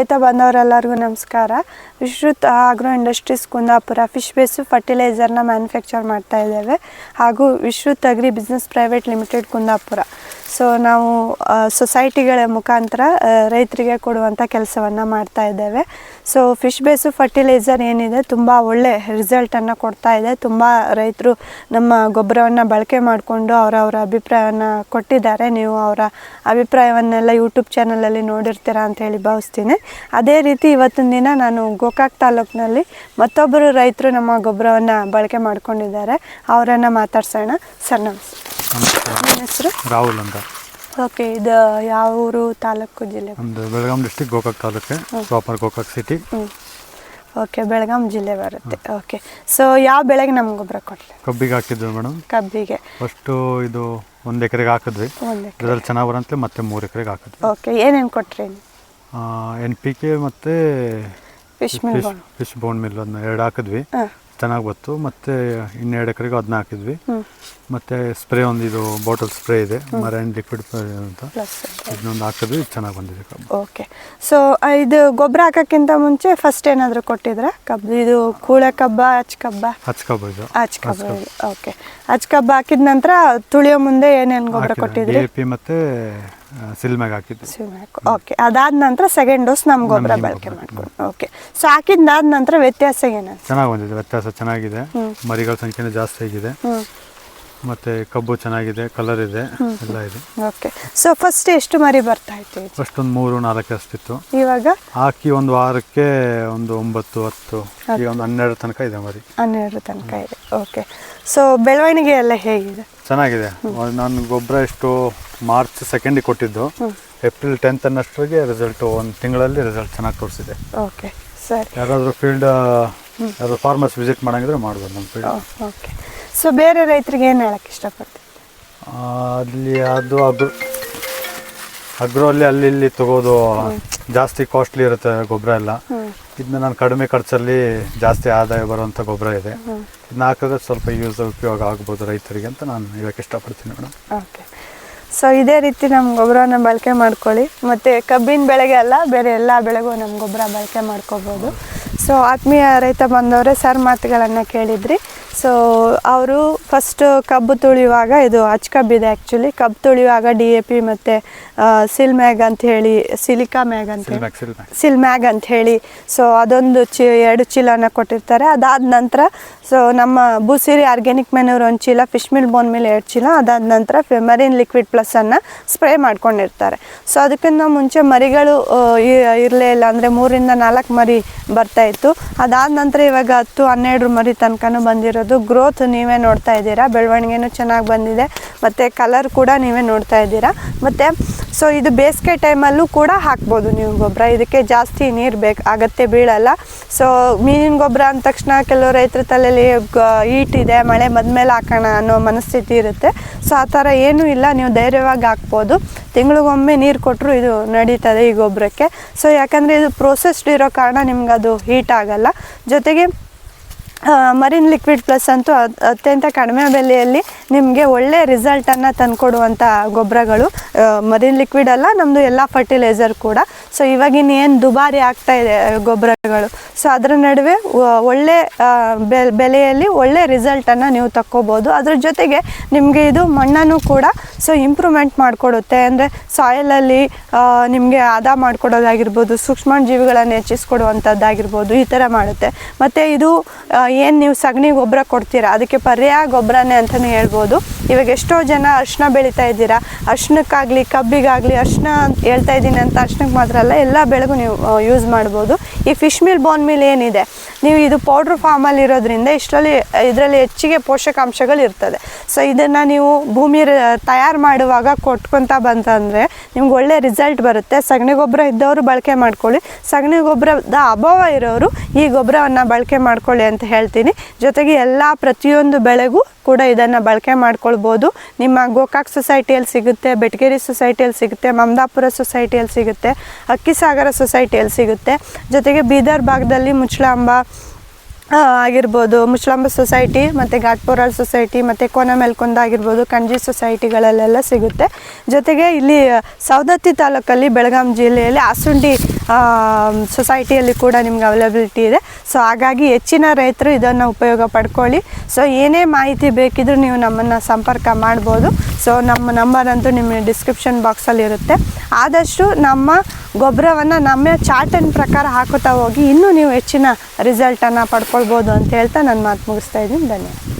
ರೈತ ಬಂದವರೆಲ್ಲರಿಗೂ ನಮಸ್ಕಾರ. Vishruth agro industries Kundapura fish base ಫರ್ಟಿಲೈಸರ್ನ ಮ್ಯಾನುಫ್ಯಾಕ್ಚರ್ ಮಾಡ್ತಾ ಇದ್ದೇವೆ. ಹಾಗೂ Vishruth agri business private limited Kundapura. So ನಾವು ಸೊಸೈಟಿಗಳ ಮುಖಾಂತರ ರೈತರಿಗೆ ಕೊಡುವಂಥ ಕೆಲಸವನ್ನು ಮಾಡ್ತಾ ಇದ್ದೇವೆ. ಸೊ ಫಿಶ್ ಬೇಸು ಫರ್ಟಿಲೈಸರ್ ಏನಿದೆ ತುಂಬ ಒಳ್ಳೆ ರಿಸಲ್ಟನ್ನು ಕೊಡ್ತಾ ಇದೆ. ತುಂಬ ರೈತರು ನಮ್ಮ ಗೊಬ್ಬರವನ್ನು ಬಳಕೆ ಮಾಡಿಕೊಂಡು ಅವರವರ ಅಭಿಪ್ರಾಯವನ್ನು ಕೊಟ್ಟಿದ್ದಾರೆ. ನೀವು ಅವರ ಅಭಿಪ್ರಾಯವನ್ನೆಲ್ಲ ಯೂಟ್ಯೂಬ್ ಚಾನಲಲ್ಲಿ ನೋಡಿರ್ತೀರಾ ಅಂತ ಹೇಳಿ ಭಾವಿಸ್ತೀನಿ. ಅದೇ ರೀತಿ ಇವತ್ತಿನ ದಿನ ನಾನು ಗೋಕಾಕ್ ತಾಲೂಕಿನಲ್ಲಿ ಮತ್ತೊಬ್ಬರು ರೈತರು ನಮ್ಮ ಗೊಬ್ಬರವನ್ನು ಬಳಕೆ ಮಾಡ್ಕೊಂಡಿದ್ದಾರೆ. ಅವರನ್ನು ಮಾತಾಡ್ಸೋಣ. ಸರ್ ನಮಸ್ತೆ. ನಿಮ್ಮ ಹೆಸರು? ರಾಹುಲ್ ಅಂತ. ಓಕೆ, ಇದು ಯಾವ ಊರು, ತಾಲೂಕು, ಜಿಲ್ಲೆ? ನಮ್ಮದು Belgaum district Gokak taluk, proper Gokak city. Okay, Belgaum ಜಿಲ್ಲೆ ಬರುತ್ತೆ. ಓಕೆ, ಸೊ ಯಾವ ಬೆಳೆಗೆ ನಮ್ಗೆ ಗೊಬ್ಬರ ಕೊಟ್ಟರೆ? ಕಬ್ಬಿಗೆ ಹಾಕಿದ್ವಿ ಮೇಡಮ್. ಕಬ್ಬಿಗೆ ಫಸ್ಟು ಇದು 1 ಎಕರೆಗೆ ಹಾಕಿದ್ವಿ. ರಿಸಲ್ಟ್ ಚೆನ್ನಾಗಿ ಬರಂತಲೇ ಮತ್ತೆ 3 ಎಕರೆಗೆ ಹಾಕಿದ್ವಿ. ಓಕೆ, ಏನೇನು ಕೊಟ್ರಿ? NPK ಮತ್ತು ಫಿಶ್ ಬೋನ್ ಮಿಲ್ ಅದನ್ನ 2 ಹಾಕಿದ್ವಿ. ಚೆನ್ನಾಗಿ ಬಂತು. ಮತ್ತು 2 ಎಕರೆಗೆ ಅದನ್ನ ಹಾಕಿದ್ವಿ. ಮತ್ತು ಸ್ಪ್ರೇ ಒಂದು ಇದು ಬಾಟಲ್ ಸ್ಪ್ರೇ ಇದೆ, ಮರೈನ್ ಲಿಕ್ವಿಡ್ ಅಂತ, ಇದನ್ನೊಂದು ಹಾಕಿದ್ವಿ. ಚೆನ್ನಾಗಿ ಬಂದಿದೆ ಕಬ್ಬು. ಓಕೆ, ಸೊ ಇದು ಗೊಬ್ಬರ ಹಾಕೋಕ್ಕಿಂತ ಮುಂಚೆ ಫಸ್ಟ್ ಏನಾದರೂ ಕೊಟ್ಟಿದ್ರೆ ಕಬ್ಬು? ಇದು ಕೂಳೆ ಕಬ್ಬ, ಹಚ್ಕಬ್ಬ ಇದು. ಹಚ್ಕಬ್ಬ. ಓಕೆ, ಹಚ್ಕಬ್ಬ ಹಾಕಿದ ನಂತರ ತುಳಿಯೋ ಮುಂದೆ ಏನೇನು ಗೊಬ್ಬರ ಕೊಟ್ಟಿದ್ರಿ? DAP ಮತ್ತು ಸಿಲ್ಮ್ಯಾಗ್ ಹಾಕಿದ್ವಿ. ಓಕೆ, ಅದಾದ ನಂತರ ಸೆಕೆಂಡ್ ಡೋಸ್ ನಮ್ಮ ಗೊಬ್ಬರ ಬಳಕೆ ಮಾಡ್ಕೊಂಡು. ಓಕೆ, ಸೊ ಹಾಕಿದ್ದಾದ ನಂತರ ವ್ಯತ್ಯಾಸ ಏನು? ಚೆನ್ನಾಗಿ ಬಂದಿದೆ, ವ್ಯತ್ಯಾಸ ಚೆನ್ನಾಗಿದೆ. ಮರಿಗಳ ಸಂಖ್ಯೆನೂ ಜಾಸ್ತಿ ಆಗಿದೆ. ಮತ್ತು ಕಬ್ಬು ಚೆನ್ನಾಗಿದೆ, ಕಲರ್ ಇದೆ, ಎಲ್ಲ ಇದೆ. ಓಕೆ, ಸೊ ಫಸ್ಟ್ ಎಷ್ಟು ಮರಿ ಬರ್ತಾ ಇತ್ತು? ಫಸ್ಟ್ ಒಂದು 3-4 ಅಷ್ಟಿತ್ತು. ಇವಾಗ ಹಾಕಿ ಒಂದು ವಾರಕ್ಕೆ ಒಂದು 9-10, ಈಗ ಒಂದು 12 ತನಕ ಇದೆ ಮರಿ. 12 ತನಕ ಇದೆ. ಓಕೆ, ಸೊ ಬೆಳವಣಿಗೆ ಎಲ್ಲ ಹೇಗಿದೆ? ಚೆನ್ನಾಗಿದೆ. ನಾನು ಗೊಬ್ಬರ ಎಷ್ಟು ಮಾರ್ಚ್ 2ಗೆ ಕೊಟ್ಟಿದ್ದು, ಏಪ್ರಿಲ್ 10 ಅನ್ನಷ್ಟರಿಗೆ ರಿಸಲ್ಟ್ 1 ತಿಂಗಳಲ್ಲಿ ರಿಸಲ್ಟ್ ಚೆನ್ನಾಗಿ ತೋರಿಸಿದೆ. ಓಕೆ, ಸರಿ. ಯಾರಾದರೂ ಫೀಲ್ಡ್ ಯಾರು ಫಾರ್ಮರ್ಸ್ ವಿಸಿಟ್ ಮಾಡಂಗಿದ್ರೆ ಮಾಡ್ಬೋದು ನಮ್ಮ ಫೀಲ್ಡ್. ಓಕೆ, ಸೊ ಬೇರೆ ರೈತರಿಗೆ ಏನು ಹೇಳಕ್ಕೆ ಇಷ್ಟಪಡ್ತೀನಿ? ಅಲ್ಲಿ ಅದು ಅಗ್ರೋ ಅಲ್ಲಿ ಇಲ್ಲಿ ತಗೋದು ಜಾಸ್ತಿ ಕಾಸ್ಟ್ಲಿ ಇರುತ್ತೆ ಗೊಬ್ಬರ ಎಲ್ಲ. ಇದನ್ನ ನಾನು ಕಡಿಮೆ ಖರ್ಚಲ್ಲಿ ಜಾಸ್ತಿ ಆದಾಯ ಬರುವಂಥ ಗೊಬ್ಬರ ಇದೆ. ಇದನ್ನ ಹಾಕಿದ್ರೆ ಸ್ವಲ್ಪ ಉಪಯೋಗ ಆಗ್ಬೋದು ರೈತರಿಗೆ ಅಂತ ನಾನು ಹೇಳಕ್ಕೆ ಇಷ್ಟಪಡ್ತೀನಿ ಮೇಡಮ್. ಓಕೆ, ಸೊ ಇದೇ ರೀತಿ ನಮ್ಮ ಗೊಬ್ಬರನ ಬಳಕೆ ಮಾಡ್ಕೊಳ್ಳಿ. ಮತ್ತು ಕಬ್ಬಿನ ಬೆಳೆಗೆ ಅಲ್ಲ, ಬೇರೆ ಎಲ್ಲ ಬೆಳೆಗೂ ನಮ್ಮ ಗೊಬ್ಬರ ಬಳಕೆ ಮಾಡ್ಕೋಬೋದು. ಸೊ ಆತ್ಮೀಯ ರೈತ ಬಂದವರೇ, ಸರ್ ಮಾತುಗಳನ್ನು ಕೇಳಿದ್ರಿ. ಸೊ ಅವರು ಫಸ್ಟ್ ಕಬ್ಬು ತುಳಿಯುವಾಗ, ಇದು ಕಬ್ಬಿದೆ ಆ್ಯಕ್ಚುಲಿ, ಕಬ್ಬು ತುಳಿಯುವಾಗ DAP ಮತ್ತು ಸಿಲ್ಮ್ಯಾಗ್ ಅಂಥೇಳಿ, ಸಿಲ್ಮ್ಯಾಗ್ ಅಂಥೇಳಿ, ಸೊ ಅದೊಂದು 2 ಚೀಲನ ಕೊಟ್ಟಿರ್ತಾರೆ. ಅದಾದ ನಂತರ ಸೊ ನಮ್ಮ ಬೂಸಿರಿ ಆರ್ಗ್ಯಾನಿಕ್ ಮೆನ್ಯೂರ್ 1 ಚೀಲ, ಫಿಶ್ ಮಿಲ್ ಬೋನ್ ಮಿಲ್ 2 ಚೀಲ, ಅದಾದ ನಂತರ ಮರಿನ್ ಲಿಕ್ವಿಡ್ ಪ್ಲಸ್ಸನ್ನು ಸ್ಪ್ರೇ ಮಾಡ್ಕೊಂಡಿರ್ತಾರೆ. ಸೊ ಅದಕ್ಕಿಂತ ಮುಂಚೆ ಮರಿಗಳು ಇರಲೇ ಇಲ್ಲ, ಅಂದರೆ 3-4 ಮರಿ ಬರ್ತಾಯಿತ್ತು. ಅದಾದ ನಂತರ ಇವಾಗ 10-12 ಮರಿ ತನಕನೂ ಬಂದಿರೋದು. ಗ್ರೋತ್ ನೀವೇ ನೋಡ್ತಾ ಇದ್ದೀರಾ, ಬೆಳವಣಿಗೆನೂ ಚೆನ್ನಾಗಿ ಬಂದಿದೆ, ಮತ್ತು ಕಲರ್ ಕೂಡ ನೀವೇ ನೋಡ್ತಾ ಇದ್ದೀರಾ. ಮತ್ತು ಸೊ ಇದು ಬೇಸಿಗೆ ಟೈಮಲ್ಲೂ ಕೂಡ ಹಾಕ್ಬೋದು ನೀವು ಗೊಬ್ಬರ. ಇದಕ್ಕೆ ಜಾಸ್ತಿ ನೀರು ಅಗತ್ಯ ಬೀಳಲ್ಲ. ಸೊ ಮೀನಿನ ಗೊಬ್ಬರ ಅಂದ ತಕ್ಷಣ ಕೆಲವು ರೈತರ ತಲೆಯಲ್ಲಿ ಹೀಟ್ ಇದೆ, ಮಳೆ ಬಂದಮೇಲೆ ಹಾಕೋಣ ಅನ್ನೋ ಮನಸ್ಥಿತಿ ಇರುತ್ತೆ. ಸೊ ಆ ಥರ ಏನೂ ಇಲ್ಲ, ನೀವು ಧೈರ್ಯವಾಗಿ ಹಾಕ್ಬೋದು. ತಿಂಗಳಿಗೊಮ್ಮೆ ನೀರು ಕೊಟ್ಟರು ಇದು ನಡೀತದೆ ಈ ಗೊಬ್ಬರಕ್ಕೆ. ಸೊ ಯಾಕಂದರೆ ಇದು ಪ್ರೋಸೆಸ್ಡ್ ಇರೋ ಕಾರಣ ನಿಮ್ಗೆ ಅದು ಹೀಟ್ ಆಗಲ್ಲ. ಜೊತೆಗೆ ಮರಿನ್ ಲಿಕ್ವಿಡ್ ಪ್ಲಸ್ ಅಂತೂ ಅತ್ಯಂತ ಕಡಿಮೆ ಬೆಲೆಯಲ್ಲಿ ನಿಮಗೆ ಒಳ್ಳೆ ರಿಸಲ್ಟನ್ನು ತಂದುಕೊಡುವಂಥ ಗೊಬ್ಬರಗಳು. ಮರಿನ್ ಲಿಕ್ವಿಡ್ ಅಲ್ಲ, ನಮ್ಮದು ಎಲ್ಲ ಫರ್ಟಿಲೈಸರ್ ಕೂಡ. ಸೊ ಇವಾಗಿನ ಏನು ದುಬಾರಿ ಆಗ್ತಾ ಇದೆ ಗೊಬ್ಬರಗಳು, ಸೊ ಅದರ ನಡುವೆ ಒಳ್ಳೆ ಬೆಲೆಯಲ್ಲಿ ಒಳ್ಳೆ ರಿಸಲ್ಟನ್ನು ನೀವು ತಕ್ಕೋಬೋದು. ಅದ್ರ ಜೊತೆಗೆ ನಿಮಗೆ ಇದು ಮಣ್ಣನ್ನು ಕೂಡ ಸೊ ಇಂಪ್ರೂವ್ಮೆಂಟ್ ಮಾಡಿಕೊಡುತ್ತೆ. ಅಂದರೆ ಸಾಯಿಲಲ್ಲಿ ನಿಮಗೆ ಆದ ಮಾಡಿಕೊಡೋದಾಗಿರ್ಬೋದು, ಸೂಕ್ಷ್ಮ ಜೀವಿಗಳನ್ನು ಹೆಚ್ಚಿಸ್ಕೊಡುವಂಥದ್ದಾಗಿರ್ಬೋದು, ಈ ಥರ ಮಾಡುತ್ತೆ. ಮತ್ತು ಇದು ಏನು ನೀವು ಸಗಣಿ ಗೊಬ್ಬರ ಕೊಡ್ತೀರಾ ಅದಕ್ಕೆ ಪರ್ಯಾಯ ಗೊಬ್ಬರನೇ ಅಂತಲೇ ಹೇಳ್ಬೋದು. ಇವಾಗ ಎಷ್ಟೋ ಜನ ಅರಿಶಿನ ಬೆಳೀತಾ ಇದ್ದೀರಾ, ಅರಿಶಿನಕ್ಕಾಗಲಿ ಕಬ್ಬಿಗಾಗಲಿ, ಅರಿಶಿನ ಹೇಳ್ತಾ ಇದ್ದೀನಿ ಅಂತ ಅರಿಶಿನಕ್ಕೆ ಮಾತ್ರ ಅಲ್ಲ, ಎಲ್ಲ ಬೆಳೆಗೂ ನೀವು ಯೂಸ್ ಮಾಡ್ಬೋದು. ಈ ಫಿಶ್ ಮಿಲ್ ಬೋನ್ ಮಿಲ್ ಏನಿದೆ, ನೀವು ಇದು ಪೌಡ್ರ್ ಫಾರ್ಮಲ್ಲಿ ಇರೋದ್ರಿಂದ ಇದರಲ್ಲಿ ಹೆಚ್ಚಿಗೆ ಪೋಷಕಾಂಶಗಳು ಇರ್ತದೆ. ಸೊ ಇದನ್ನು ನೀವು ಭೂಮಿ ತಯಾರು ಮಾಡುವಾಗ ಕೊಟ್ಕೊತ ಬಂತಂದರೆ ನಿಮ್ಗೆ ಒಳ್ಳೆ ರಿಸಲ್ಟ್ ಬರುತ್ತೆ. ಸಗಣಿ ಗೊಬ್ಬರ ಇದ್ದವರು ಬಳಕೆ ಮಾಡ್ಕೊಳ್ಳಿ, ಸಗಣಿ ಗೊಬ್ಬರದ ಅಭಾವ ಇರೋರು ಈ ಗೊಬ್ಬರವನ್ನು ಬಳಕೆ ಮಾಡ್ಕೊಳ್ಳಿ ಅಂತ ಹೇಳ್ತೀನಿ. ಜೊತೆಗೆ ಪ್ರತಿಯೊಂದು ಬೆಳೆಗೂ ಕೂಡ ಇದನ್ನು ಬಳಕೆ ಮಾಡ್ಕೊಳ್ಬೋದು. ನಿಮ್ಮ ಗೋಕಾಕ್ ಸೊಸೈಟಿಯಲ್ಲಿ ಸಿಗುತ್ತೆ, ಬೆಟಗೇರಿ ಸೊಸೈಟಿಯಲ್ಲಿ ಸಿಗುತ್ತೆ, ಮಮದಾಪುರ ಸೊಸೈಟಿಯಲ್ಲಿ ಸಿಗುತ್ತೆ, ಅಕ್ಕಿಸಾಗರ ಸೊಸೈಟಿಯಲ್ಲಿ ಸಿಗುತ್ತೆ. ಜೊತೆಗೆ ಬೀದರ್ ಭಾಗದಲ್ಲಿ ಮುಚ್ಚಳಾಂಬ, ಆಗಿರ್ಬೋದು, ಮುಚ್ಚಳಂಬ ಸೊಸೈಟಿ ಮತ್ತು ಘಾಟ್ಪೋರಾಳ್ ಸೊಸೈಟಿ ಮತ್ತು ಕೋನಮೆಲ್ಕುಂದ ಆಗಿರ್ಬೋದು, ಕಣ್ಜಿ ಸೊಸೈಟಿಗಳಲ್ಲೆಲ್ಲ ಸಿಗುತ್ತೆ. ಜೊತೆಗೆ ಇಲ್ಲಿ ಸವದತ್ತಿ ತಾಲೂಕಲ್ಲಿ ಬೆಳಗಾಂ ಜಿಲ್ಲೆಯಲ್ಲಿ ಆಸುಂಡಿ ಸೊಸೈಟಿಯಲ್ಲಿ ಕೂಡ ನಿಮ್ಗೆ ಅವೈಲಬಿಲಿಟಿ ಇದೆ. ಸೊ ಹಾಗಾಗಿ ಹೆಚ್ಚಿನ ರೈತರು ಇದನ್ನು ಉಪಯೋಗ ಪಡ್ಕೊಳ್ಳಿ. ಸೊ ಏನೇ ಮಾಹಿತಿ ಬೇಕಿದ್ರೂ ನೀವು ನಮ್ಮನ್ನು ಸಂಪರ್ಕ ಮಾಡ್ಬೋದು. ಸೊ ನಮ್ಮ ನಂಬರ್ ಅಂತೂ ನಿಮ್ಮ ಡಿಸ್ಕ್ರಿಪ್ಷನ್ ಬಾಕ್ಸಲ್ಲಿ ಇರುತ್ತೆ. ಆದಷ್ಟು ನಮ್ಮ ಗೊಬ್ಬರವನ್ನು ನಮ್ಮ ಚಾರ್ಟಿನ ಪ್ರಕಾರ ಹಾಕುತ್ತಾ ಹೋಗಿ ಇನ್ನೂ ನೀವು ಹೆಚ್ಚಿನ ರಿಸಲ್ಟನ್ನು ಪಡ್ಕೊಳ್ಬೋದು ಅಂತ ಹೇಳ್ತಾ ನನ್ನ ಮಾತು ಮುಗಿಸ್ತಾ ಇದ್ದೀನಿ. ಧನ್ಯವಾದ.